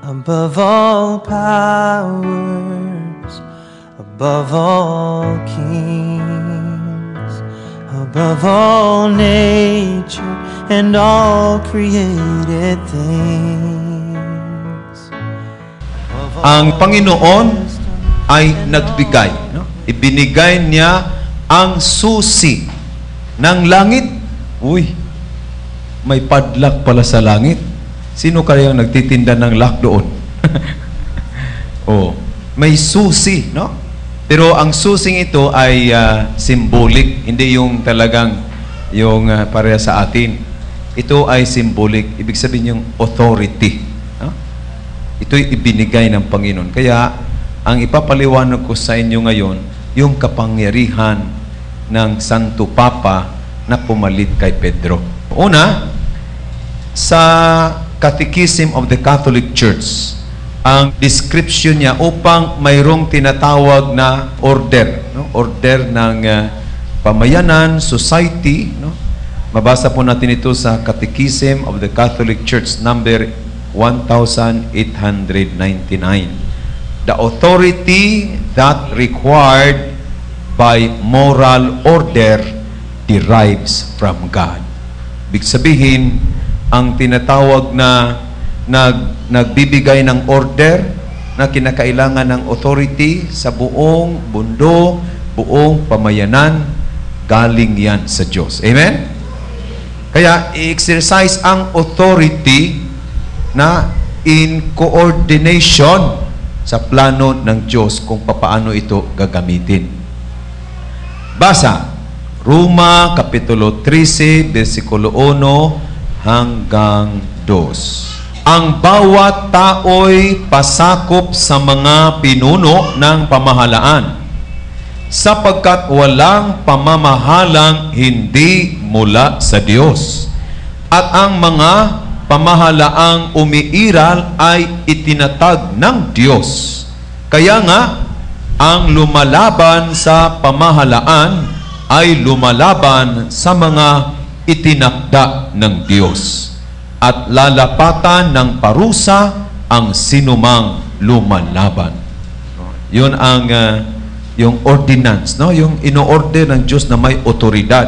above all powers, above all kings, above all nature and all created things. Ang Panginoon ay nagbigay, no? Ibinigay niya ang susi ng langit. Uy, may padlock pala sa langit. Sino kayang nagtitinda ng lock doon? Oh, may susi, no? Pero ang susing ito ay symbolic, hindi yung talagang yung pareha sa atin. Ito ay symbolic, ibig sabihin yung authority, no? Ito'y ibinigay ng Panginoon. Kaya ang ipapaliwanag ko sa inyo ngayon, yung kapangyarihan ng Santo Papa na pumalit kay Pedro. Una, sa Catechism of the Catholic Church, ang description niya upang mayroong tinatawag na order, no? Order ng pamayanan, society, no? Mabasa po natin ito sa Catechism of the Catholic Church, number 1899. The authority that required by moral order derives from God. Ibig sabihin, ang tinatawag na nagbibigay ng order na kinakailangan ng authority sa buong mundo, buong pamayanan, galing yan sa Diyos. Amen? Kaya, i-exercise ang authority na in coordination sa plano ng Diyos kung papaano ito gagamitin. Basa, Roma, Kapitulo 13, versikulo 1 hanggang 2. Ang bawat tao'y pasakop sa mga pinuno ng pamahalaan, sapagkat walang pamamahalang hindi mula sa Diyos. At ang mga pamahalaang umiiral ay itinatag ng Diyos. Kaya nga, ang lumalaban sa pamahalaan ay lumalaban sa mga itinakda ng Diyos. At lalapatan ng parusa ang sinumang lumalaban. Yun ang yung ordinance, no? Yung ino-order ng Diyos na may otoridad.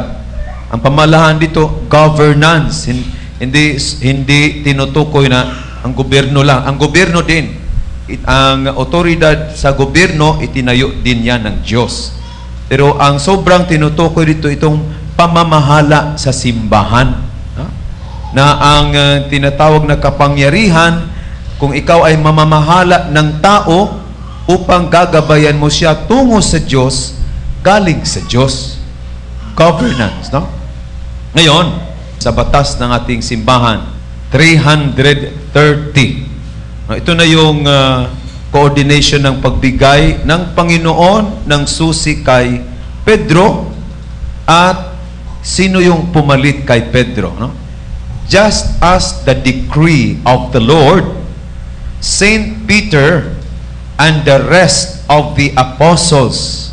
Ang pamalahan dito, governance. Hindi tinutukoy na ang gobyerno lang. Ang gobyerno din. Ang otoridad sa gobyerno, itinayo din yan ng Diyos. Pero ang sobrang tinutukoy dito, itong pamamahala sa simbahan. Na ang tinatawag na kapangyarihan, kung ikaw ay mamamahala ng tao upang gagabayan mo siya tungo sa Diyos, galing sa Diyos. Governance, no? Ngayon, sa batas ng ating simbahan, 330. Ito na yung coordination ng pagbigay ng Panginoon ng susi kay Pedro. At sino yung pumalit kay Pedro, no? Just as the decree of the Lord, Saint Peter and the rest of the apostles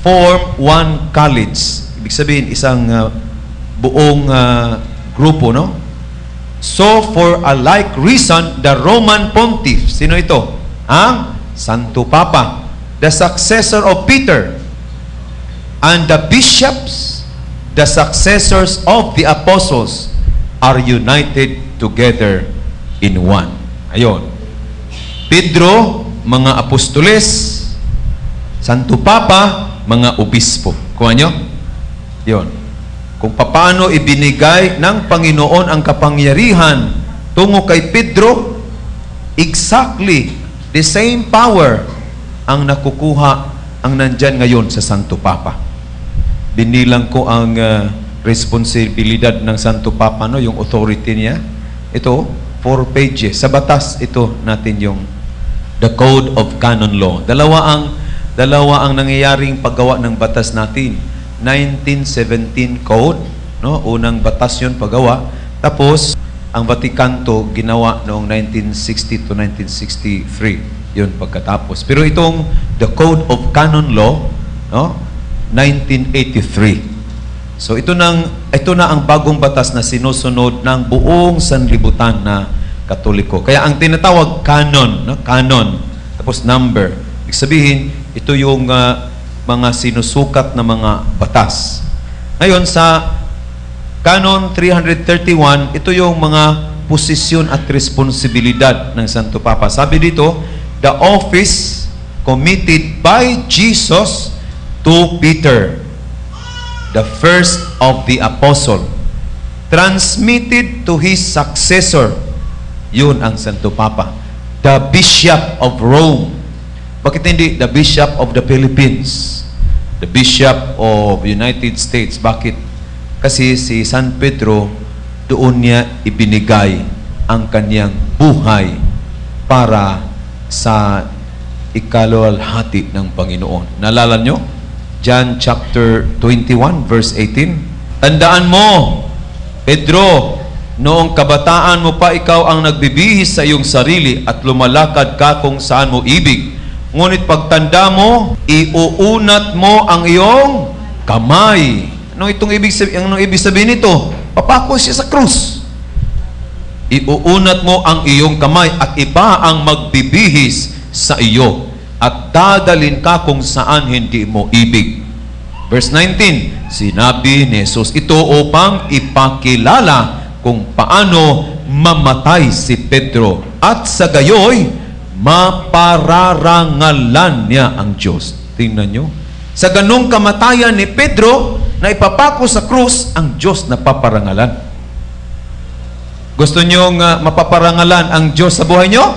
form one college. Ibig sabihin, isang buong grupo, no? So, for a like reason, the Roman Pontiff, sino ito? Ang Santo Papa, the successor of Peter, and the bishops, the successors of the apostles, are united together in one. Ayon. Pedro, mga apostoles, Santo Papa, mga obispo. Kuha nyo? Yun. Kung paano ibinigay ng Panginoon ang kapangyarihan tungo kay Pedro, exactly the same power ang nakukuha, ang nandyan ngayon sa Santo Papa. Binilang ko ang responsibilidad ng Santo Papa, no? Yung authority niya. Ito, 4 pages. Sa batas, ito natin yung the Code of Canon Law. Dalawa ang nangyayaring paggawa ng batas natin. 1917 Code, no? Unang batas yun paggawa. Tapos, ang Vatican to ginawa noong 1960 to 1963. Yun pagkatapos. Pero itong the Code of Canon Law, no? 1983. So ito na ang bagong batas na sinusunod ng buong sanlibutan na Katoliko. Kaya ang tinatawag canon, no? Canon, tapos number. Ibig sabihin, ito yung mga sinusukat na mga batas. Ngayon, sa Canon 331, ito yung mga posisyon at responsibilidad ng Santo Papa. Sabi dito, the office committed by Jesus to Peter, the first of the apostle, transmitted to his successor. Yun ang Santo Papa. The Bishop of Rome. Bakit hindi the Bishop of the Philippines? The Bishop of United States. Bakit? Kasi si San Pedro, doon niya ibinigay ang kanyang buhay para sa ikaluwalhati ng Panginoon. Naalala nyo? John chapter 21, verse 18. Tandaan mo, Pedro, noong kabataan mo pa ikaw ang nagbibihis sa iyong sarili at lumalakad ka kung saan mo ibig. Ngunit pagtanda mo, iuunat mo ang iyong kamay. Anong ibig sabihin nito? Papako siya sa krus. Iuunat mo ang iyong kamay at iba ang magbibihis sa iyo at dadalin ka kung saan hindi mo ibig. Verse 19, sinabi ni Jesus ito upang ipakilala kung paano mamatay si Pedro at sa gayoy mapararangalan niya ang Diyos. Tingnan nyo. Sa ganung kamatayan ni Pedro na ipapako sa krus, ang Diyos na paparangalan. Gusto nyo mapaparangalan ang Diyos sa buhay nyo?